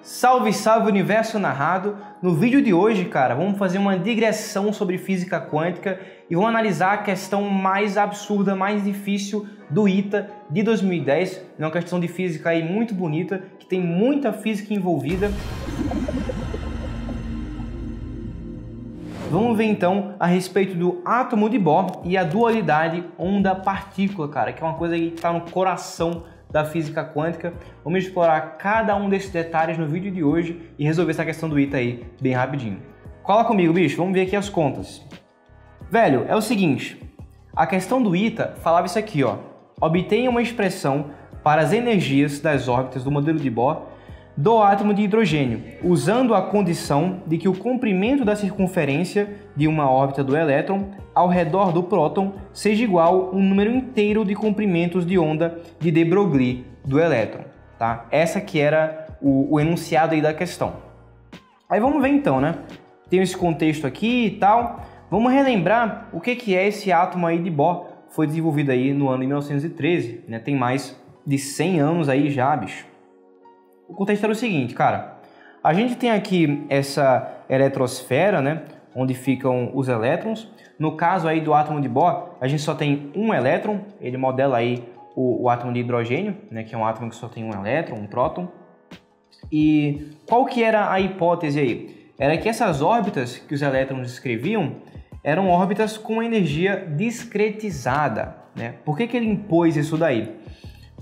Salve, salve universo narrado! No vídeo de hoje, cara, vamos fazer uma digressão sobre física quântica e vamos analisar a questão mais absurda, mais difícil do ITA de 2010. É uma questão de física aí muito bonita, que tem muita física envolvida. Vamos ver então a respeito do átomo de Bohr e a dualidade onda-partícula, cara, que é uma coisa que está no coração da física quântica. Vamos explorar cada um desses detalhes no vídeo de hoje e resolver essa questão do ITA aí bem rapidinho. Cola comigo, bicho, vamos ver aqui as contas. Velho, é o seguinte, a questão do ITA falava isso aqui, ó. Obtenha uma expressão para as energias das órbitas do modelo de Bohr do átomo de hidrogênio, usando a condição de que o comprimento da circunferência de uma órbita do elétron ao redor do próton seja igual a um número inteiro de comprimentos de onda de de Broglie do elétron, tá? Essa que era o enunciado aí da questão. Aí vamos ver então, né? Tem esse contexto aqui e tal. Vamos relembrar o que é esse átomo aí de Bohr. Foi desenvolvido aí no ano de 1913, né? Tem mais de 100 anos aí já, bicho. O contexto era o seguinte, cara, a gente tem aqui essa eletrosfera, né, onde ficam os elétrons. No caso aí do átomo de Bohr, a gente só tem um elétron, ele modela aí o átomo de hidrogênio, né, que é um átomo que só tem um elétron, um próton. E qual que era a hipótese aí? Era que essas órbitas que os elétrons descreviam eram órbitas com energia discretizada, né? Por que ele impôs isso daí?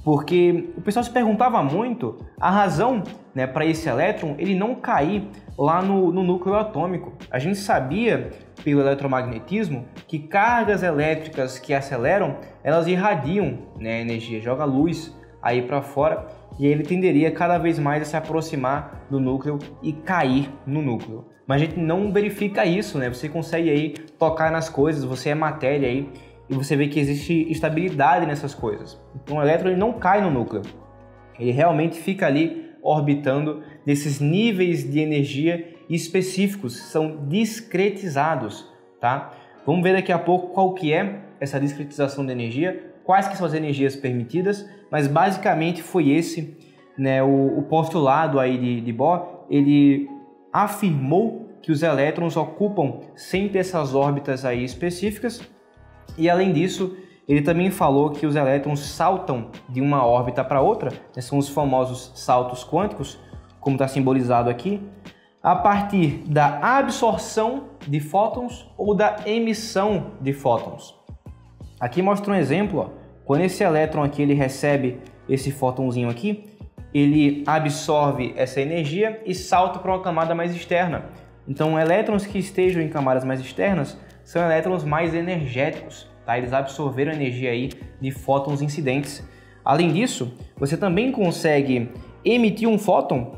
Porque o pessoal se perguntava muito a razão, né, para esse elétron ele não cair lá no núcleo atômico. A gente sabia, pelo eletromagnetismo, que cargas elétricas que aceleram, elas irradiam, né, energia, joga luz aí para fora, e ele tenderia cada vez mais a se aproximar do núcleo e cair no núcleo. Mas a gente não verifica isso, né? Você consegue aí tocar nas coisas, você é matéria aí, e você vê que existe estabilidade nessas coisas. Então o elétron ele não cai no núcleo, ele realmente fica ali orbitando nesses níveis de energia específicos, são discretizados, tá? Vamos ver daqui a pouco qual que é essa discretização de energia, quais que são as energias permitidas, mas basicamente foi esse, né, o postulado aí de Bohr. Ele afirmou que os elétrons ocupam sempre essas órbitas aí específicas. E além disso, ele também falou que os elétrons saltam de uma órbita para outra, né, são os famosos saltos quânticos, como está simbolizado aqui, a partir da absorção de fótons ou da emissão de fótons. Aqui mostra um exemplo, ó. Quando esse elétron aqui ele recebe esse fótonzinho aqui, ele absorve essa energia e salta para uma camada mais externa. Então, elétrons que estejam em camadas mais externas são elétrons mais energéticos, tá? Eles absorveram energia aí de fótons incidentes. Além disso, você também consegue emitir um fóton,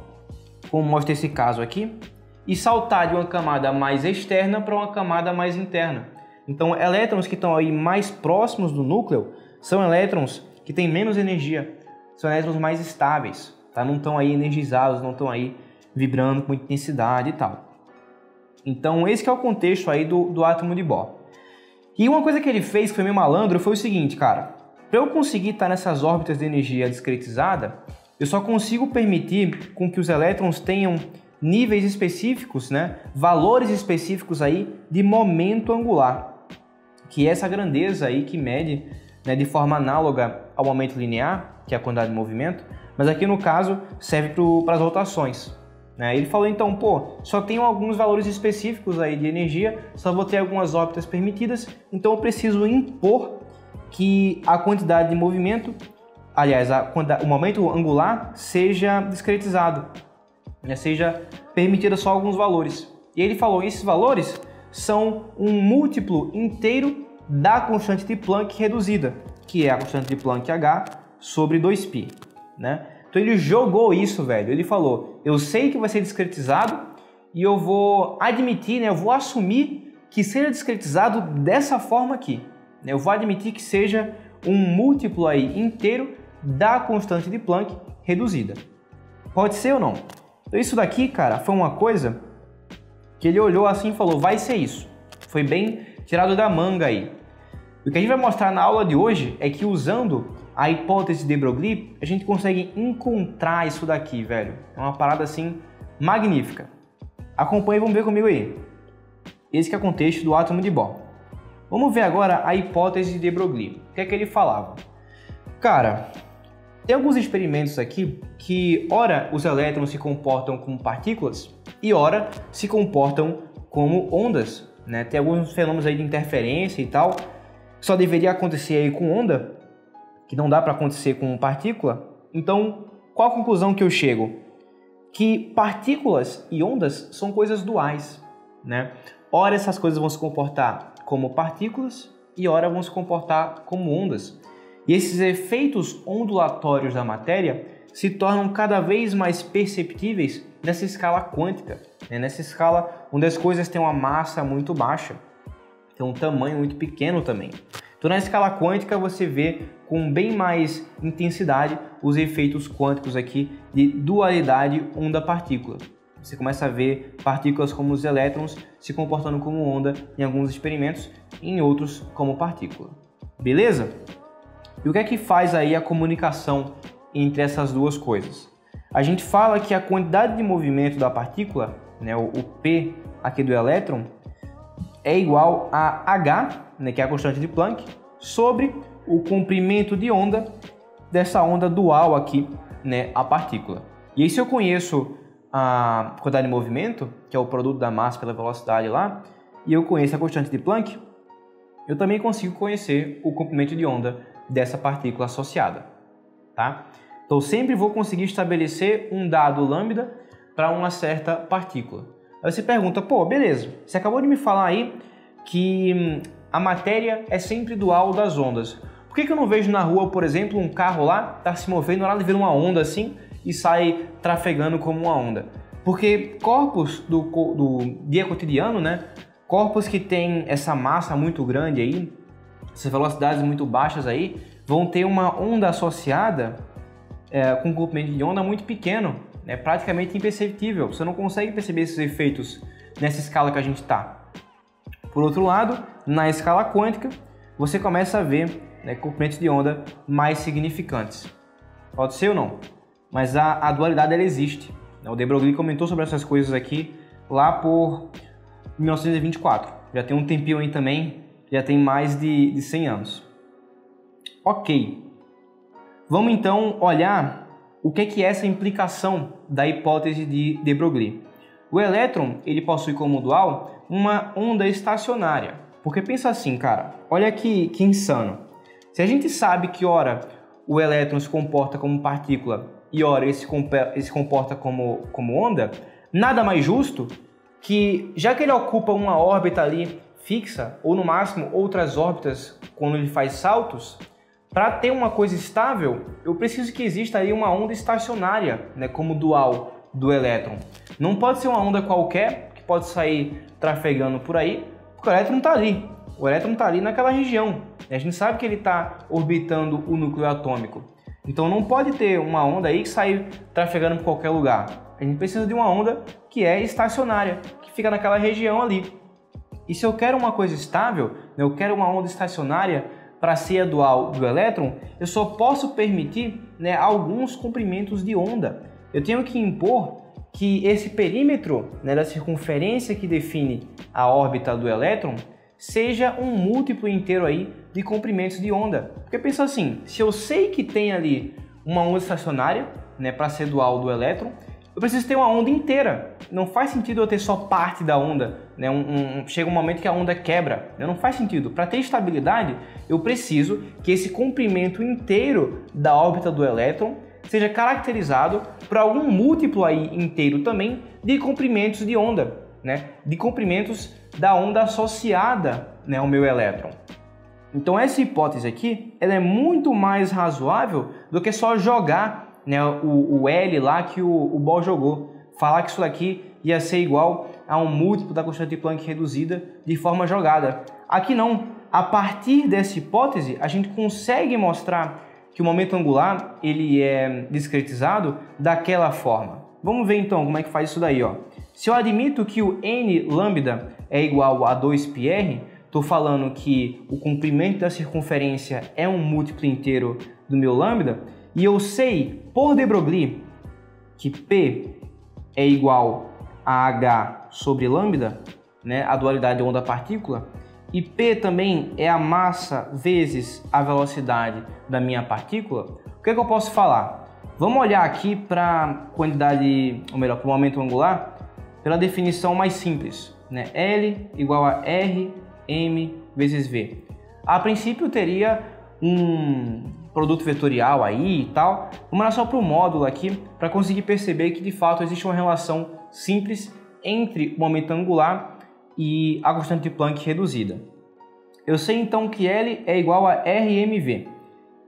como mostra esse caso aqui, e saltar de uma camada mais externa para uma camada mais interna. Então, elétrons que estão aí mais próximos do núcleo são elétrons que têm menos energia, são elétrons mais estáveis, tá? Não estão aí energizados, não estão aí vibrando com intensidade e tal. Então esse que é o contexto aí do átomo de Bohr. E uma coisa que ele fez que foi meio malandro foi o seguinte, cara. Para eu conseguir estar nessas órbitas de energia discretizada, eu só consigo permitir com que os elétrons tenham níveis específicos, né, valores específicos aí de momento angular, que é essa grandeza aí que mede, né, de forma análoga ao momento linear, que é a quantidade de movimento, mas aqui no caso serve para as rotações. Ele falou então, pô, só tenho alguns valores específicos aí de energia, só vou ter algumas órbitas permitidas, então eu preciso impor que a quantidade de movimento, aliás, o momento angular seja discretizado, né, seja permitida só alguns valores. E ele falou, esses valores são um múltiplo inteiro da constante de Planck reduzida, que é a constante de Planck H sobre 2π, né? Então ele jogou isso, velho. Ele falou, eu sei que vai ser discretizado e eu vou admitir, né, eu vou assumir que seja discretizado dessa forma aqui. Eu vou admitir que seja um múltiplo aí inteiro da constante de Planck reduzida. Pode ser ou não? Então isso daqui, cara, foi uma coisa que ele olhou assim e falou, vai ser isso. Foi bem tirado da manga aí. O que a gente vai mostrar na aula de hoje é que usando a hipótese de Broglie, a gente consegue encontrar isso daqui, velho. É uma parada assim magnífica. Acompanhe e vamos ver comigo aí. Esse que é o contexto do átomo de Bohr. Vamos ver agora a hipótese de Broglie. O que é que ele falava? Cara, tem alguns experimentos aqui que, ora, os elétrons se comportam como partículas e, ora, se comportam como ondas, né? Tem alguns fenômenos aí de interferência e tal, que só deveria acontecer aí com onda, que não dá para acontecer com partícula. Então, qual a conclusão que eu chego? Que partículas e ondas são coisas duais, né? Ora, essas coisas vão se comportar como partículas e ora vão se comportar como ondas. E esses efeitos ondulatórios da matéria se tornam cada vez mais perceptíveis nessa escala quântica, né? Nessa escala onde as coisas têm uma massa muito baixa, tem um tamanho muito pequeno também. Então, na escala quântica, você vê com bem mais intensidade os efeitos quânticos aqui de dualidade onda-partícula. Você começa a ver partículas como os elétrons se comportando como onda em alguns experimentos, em outros como partícula. Beleza? E o que é que faz aí a comunicação entre essas duas coisas? A gente fala que a quantidade de movimento da partícula, né, o P aqui do elétron, é igual a H, né, que é a constante de Planck, sobre o comprimento de onda dessa onda dual aqui, né, a partícula. E aí, se eu conheço a quantidade de movimento, que é o produto da massa pela velocidade lá, e eu conheço a constante de Planck, eu também consigo conhecer o comprimento de onda dessa partícula associada, tá? Então, sempre vou conseguir estabelecer um dado lambda para uma certa partícula. Aí você pergunta, pô, beleza, você acabou de me falar aí que a matéria é sempre dual das ondas. Por que eu não vejo na rua, por exemplo, um carro lá tá se movendo, lá vira uma onda assim e sai trafegando como uma onda? Porque corpos do dia cotidiano, né? Corpos que têm essa massa muito grande aí, essas velocidades muito baixas aí, vão ter uma onda associada com um comprimento de onda muito pequeno, né? Praticamente imperceptível. Você não consegue perceber esses efeitos nessa escala que a gente está. Por outro lado, na escala quântica, você começa a ver, né, comprimentos de onda mais significantes. Pode ser ou não, mas a dualidade ela existe. O de Broglie comentou sobre essas coisas aqui lá por 1924. Já tem um tempinho aí também, já tem mais de 100 anos. Ok. Vamos então olhar o que é essa implicação da hipótese de Broglie. O elétron ele possui como dual uma onda estacionária. Porque pensa assim, cara, olha que insano. Se a gente sabe que ora o elétron se comporta como partícula e ora ele se comporta como onda, nada mais justo que, já que ele ocupa uma órbita ali fixa, ou no máximo outras órbitas quando ele faz saltos, para ter uma coisa estável, eu preciso que exista aí uma onda estacionária, né, como dual do elétron. Não pode ser uma onda qualquer, que pode sair trafegando por aí, porque o elétron está ali. O elétron está ali naquela região. A gente sabe que ele está orbitando o núcleo atômico. Então não pode ter uma onda aí que sai trafegando por qualquer lugar. A gente precisa de uma onda que é estacionária, que fica naquela região ali. E se eu quero uma coisa estável, eu quero uma onda estacionária para ser a dual do elétron, eu só posso permitir, né, alguns comprimentos de onda. Eu tenho que impor que esse perímetro, né, da circunferência que define a órbita do elétron seja um múltiplo inteiro aí de comprimentos de onda. Porque pensa assim, se eu sei que tem ali uma onda estacionária, né, para ser dual do elétron, eu preciso ter uma onda inteira. Não faz sentido eu ter só parte da onda, né? Chega um momento que a onda quebra, né? Não faz sentido. Para ter estabilidade, eu preciso que esse comprimento inteiro da órbita do elétron seja caracterizado por algum múltiplo aí inteiro também de comprimentos de onda, né? De comprimentos da onda associada, né, ao meu elétron. Então essa hipótese aqui, ela é muito mais razoável do que só jogar, né, o L lá que o Bohr jogou. Falar que isso daqui ia ser igual a um múltiplo da constante de Planck reduzida de forma jogada. Aqui não. A partir dessa hipótese, a gente consegue mostrar que o momento angular ele é discretizado daquela forma. Vamos ver então como é que faz isso daí, ó. Se eu admito que o n lambda é igual a 2πr, estou falando que o comprimento da circunferência é um múltiplo inteiro do meu lambda, e eu sei, por de Broglie, que P é igual a H sobre lambda, né, a dualidade onda-partícula, e P também é a massa vezes a velocidade da minha partícula, o que eu posso falar? Vamos olhar aqui para a quantidade, ou melhor, para o momento angular, pela definição mais simples, né? L igual a R, M vezes V. A princípio teria um produto vetorial aí e tal. Vamos olhar só para o módulo aqui para conseguir perceber que de fato existe uma relação simples entre o momento angular e a constante de Planck reduzida. Eu sei então que L é igual a RMV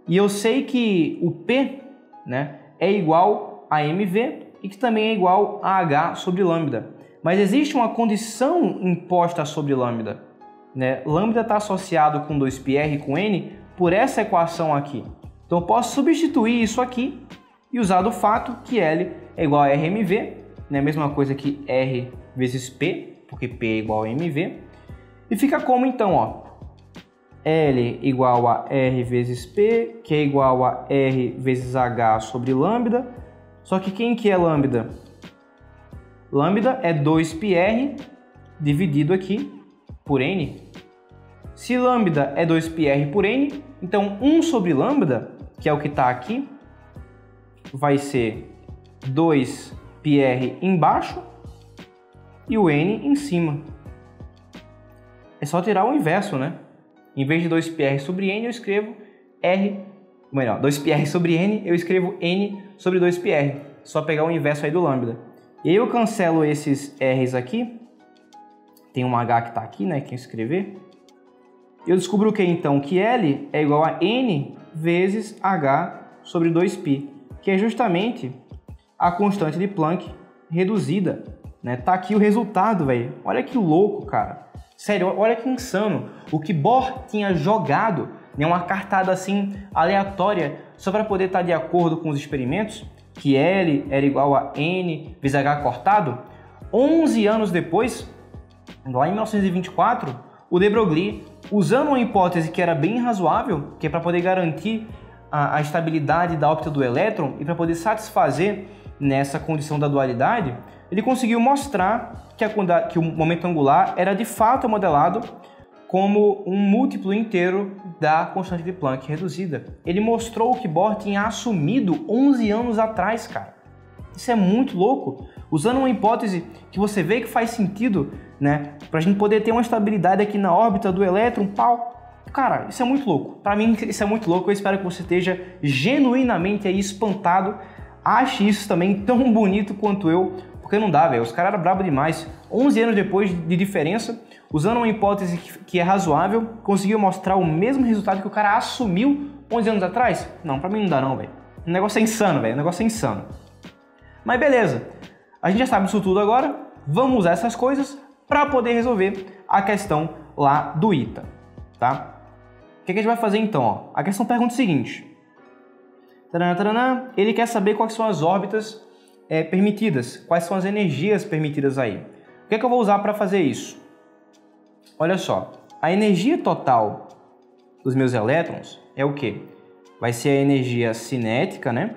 e eu sei que o P, né, é igual a MV e que também é igual a H sobre lambda. Mas existe uma condição imposta sobre lambda, né? Lambda está associado com 2πr com n por essa equação aqui. Então eu posso substituir isso aqui e usar do fato que L é igual a RMV, né? Mesma coisa que R vezes P, porque P é igual a MV. E fica como então, ó? L igual a R vezes P, que é igual a R vezes H sobre lambda. Só que quem que é lambda? Lambda é 2πr dividido aqui por n. Se lambda é 2πr por n, então 1 sobre lambda, que é o que está aqui, vai ser 2πr embaixo e o n em cima. É só tirar o inverso, né? Em vez de 2πr sobre n, eu escrevo r, ou melhor, 2πr sobre n, eu escrevo n sobre 2πr. Só pegar o inverso aí do lambda. E aí eu cancelo esses r's aqui. Tem um h que está aqui, né, que eu escrever. Eu descubro o que então? Que L é igual a n vezes h sobre 2π, que é justamente a constante de Planck reduzida, né? Tá aqui o resultado, velho. Olha que louco, cara. Sério, olha que insano. O que Bohr tinha jogado, né, uma cartada assim aleatória só para poder estar de acordo com os experimentos, que L era igual a N vezes H cortado, 11 anos depois, lá em 1924, o de Broglie, usando uma hipótese que era bem razoável, que é para poder garantir a estabilidade da órbita do elétron e para poder satisfazer nessa condição da dualidade, ele conseguiu mostrar que o momento angular era de fato modelado como um múltiplo inteiro da constante de Planck reduzida. Ele mostrou o que Bohr tinha assumido 11 anos atrás, cara. Isso é muito louco. Usando uma hipótese que você vê que faz sentido, né? Pra gente poder ter uma estabilidade aqui na órbita do elétron, pau. Cara, isso é muito louco. Pra mim, isso é muito louco. Eu espero que você esteja genuinamente aí espantado. Ache isso também tão bonito quanto eu, porque não dá, velho. Os caras eram brabos demais. 11 anos depois de diferença, usando uma hipótese que é razoável, conseguiu mostrar o mesmo resultado que o cara assumiu 11 anos atrás? Não, pra mim não dá não, velho. O negócio é insano, velho. O negócio é insano. Mas beleza. A gente já sabe disso tudo agora. Vamos usar essas coisas para poder resolver a questão lá do ITA, tá? O que a gente vai fazer então? Ó? A questão pergunta o seguinte. Ele quer saber quais são as órbitas permitidas, quais são as energias permitidas aí. O que é que eu vou usar para fazer isso? Olha só, a energia total dos meus elétrons é o quê? Vai ser a energia cinética, né?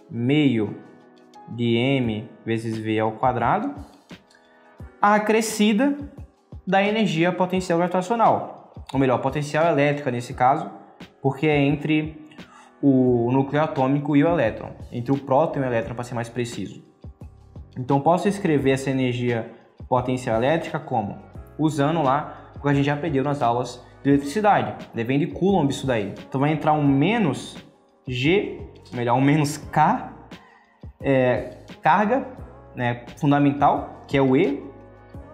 Meio de m vezes v ao quadrado, acrescida da energia potencial gravitacional, ou melhor, potencial elétrica nesse caso, porque é entre o núcleo atômico e o elétron, entre o próton e o elétron, para ser mais preciso. Então posso escrever essa energia potencial elétrica como? Usando lá o que a gente já aprendeu nas aulas de eletricidade, vem de Coulomb isso daí. Então vai entrar um menos G, melhor, um menos K, carga, né, fundamental, que é o E,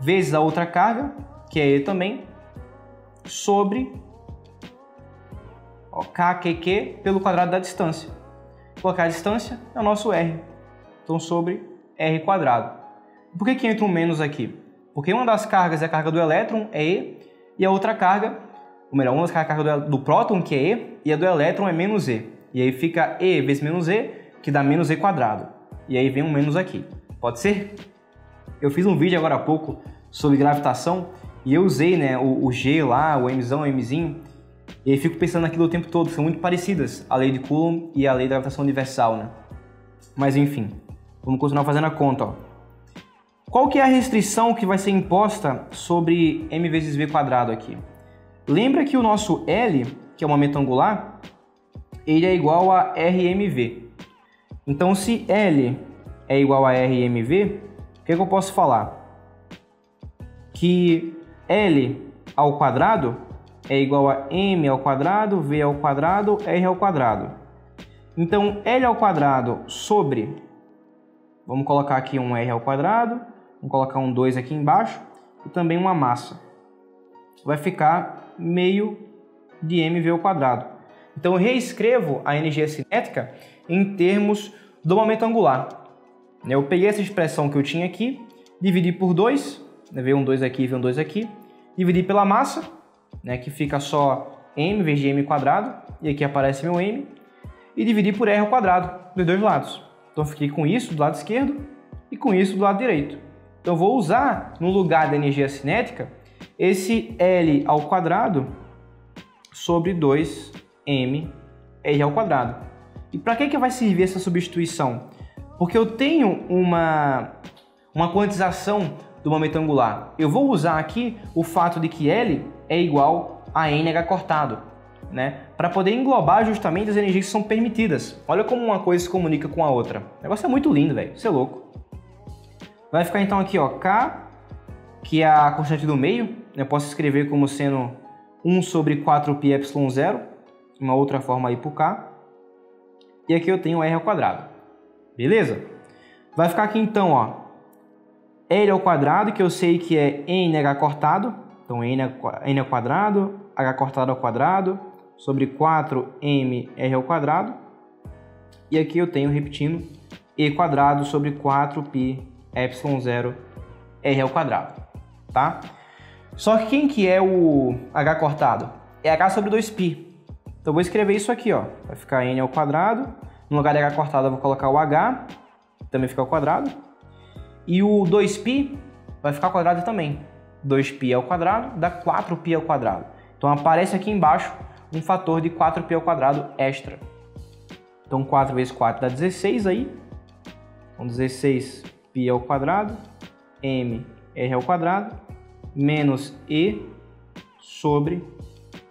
vezes a outra carga, que é E também, sobre KQQ pelo quadrado da distância. Colocar a distância é o nosso R. Então, sobre R quadrado. Por que entra um menos aqui? Porque uma das cargas é a carga do elétron, é E, e a outra carga, ou melhor, uma das cargas do próton, que é E, e a do elétron é menos E. E aí fica E vezes menos E, que dá menos E quadrado. E aí vem um menos aqui. Pode ser? Eu fiz um vídeo agora há pouco sobre gravitação E eu usei, né, o G lá, o Mzão, o Mzinho, e aí fico pensando naquilo o tempo todo, são muito parecidas, a lei de Coulomb e a lei da gravitação universal, né? Mas enfim, vamos continuar fazendo a conta, ó. Qual que é a restrição que vai ser imposta sobre m vezes v quadrado aqui? Lembra que o nosso L, que é o momento angular, ele é igual a RmV. Então, se L é igual a RmV, o que eu posso falar? Que L ao quadrado é igual a m ao quadrado, v ao quadrado, r ao quadrado. Então, L ao quadrado sobre, vamos colocar aqui um r ao quadrado, vamos colocar um 2 aqui embaixo e também uma massa. Vai ficar meio de mv ao quadrado. Então, eu reescrevo a energia cinética em termos do momento angular. Eu peguei essa expressão que eu tinha aqui, dividi por 2, veio um 2 aqui e veio um 2 aqui, dividi pela massa, né, que fica só m vezes de m quadrado, e aqui aparece meu m, e dividi por r ao quadrado dos dois lados. Então, eu fiquei com isso do lado esquerdo e com isso do lado direito. Então, eu vou usar, no lugar da energia cinética, esse L ao quadrado sobre 2m r ao quadrado. E para que vai servir essa substituição? Porque eu tenho uma quantização do momento angular. Eu vou usar aqui o fato de que L é igual a NH cortado, né? Para poder englobar justamente as energias que são permitidas. Olha como uma coisa se comunica com a outra. O negócio é muito lindo, velho. Isso é louco. Vai ficar então aqui, ó, K, que é a constante do meio. Eu posso escrever como sendo 1 sobre 4πε0, uma outra forma aí para o K. E aqui eu tenho R ao quadrado. Beleza? Vai ficar aqui então, ó, L ao quadrado, que eu sei que é NH cortado. Então, N ao quadrado, H cortado ao quadrado, sobre 4mR ao quadrado. E aqui eu tenho, repetindo, E quadrado sobre 4πε0 R ao quadrado. Tá? Só que quem que é o H cortado? É H sobre 2π. Então, eu vou escrever isso aqui, ó. Vai ficar N ao quadrado. No lugar de H cortado, eu vou colocar o H. Também fica ao quadrado. E o 2π vai ficar ao quadrado também. 2π ao quadrado dá 4π ao quadrado. Então, aparece aqui embaixo um fator de 4π ao quadrado extra. Então, 4 vezes 4 dá 16 aí. Então, 16π ao quadrado, m r ao quadrado, menos e sobre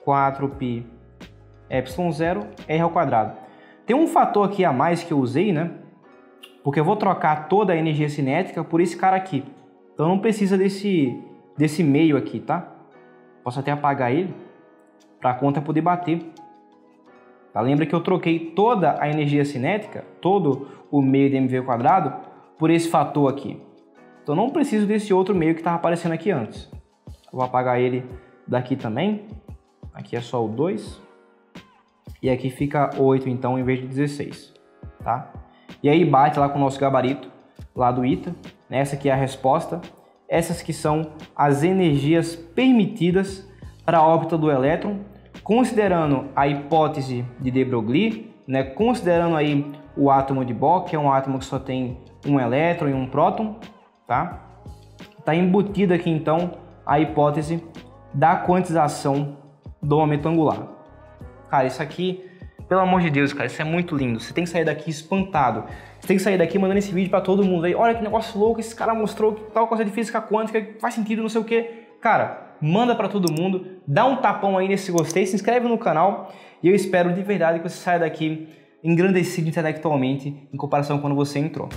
4π ε0 r ao quadrado. Tem um fator aqui a mais que eu usei, né? Porque eu vou trocar toda a energia cinética por esse cara aqui. Então não precisa desse meio aqui, tá? Posso até apagar ele para a conta poder bater. Tá? Lembra que eu troquei toda a energia cinética, todo o meio de mv ao quadrado, por esse fator aqui. Então não preciso desse outro meio que estava aparecendo aqui antes. Eu vou apagar ele daqui também. Aqui é só o 2. E aqui fica 8, então, em vez de 16. Tá? E aí bate lá com o nosso gabarito, lá do ITA. Essa aqui é a resposta. Essas que são as energias permitidas para a órbita do elétron, considerando a hipótese de de Broglie, né? Considerando aí o átomo de Bohr, que é um átomo que só tem um elétron e um próton. Tá? Tá embutida aqui, então, a hipótese da quantização do momento angular. Cara, isso aqui, pelo amor de Deus, cara, isso é muito lindo. Você tem que sair daqui espantado. Você tem que sair daqui mandando esse vídeo pra todo mundo aí. Olha que negócio louco, esse cara mostrou que tal coisa de física quântica, que faz sentido, não sei o quê. Cara, manda pra todo mundo, dá um tapão aí nesse gostei, se inscreve no canal e eu espero de verdade que você saia daqui engrandecido intelectualmente em comparação com quando você entrou.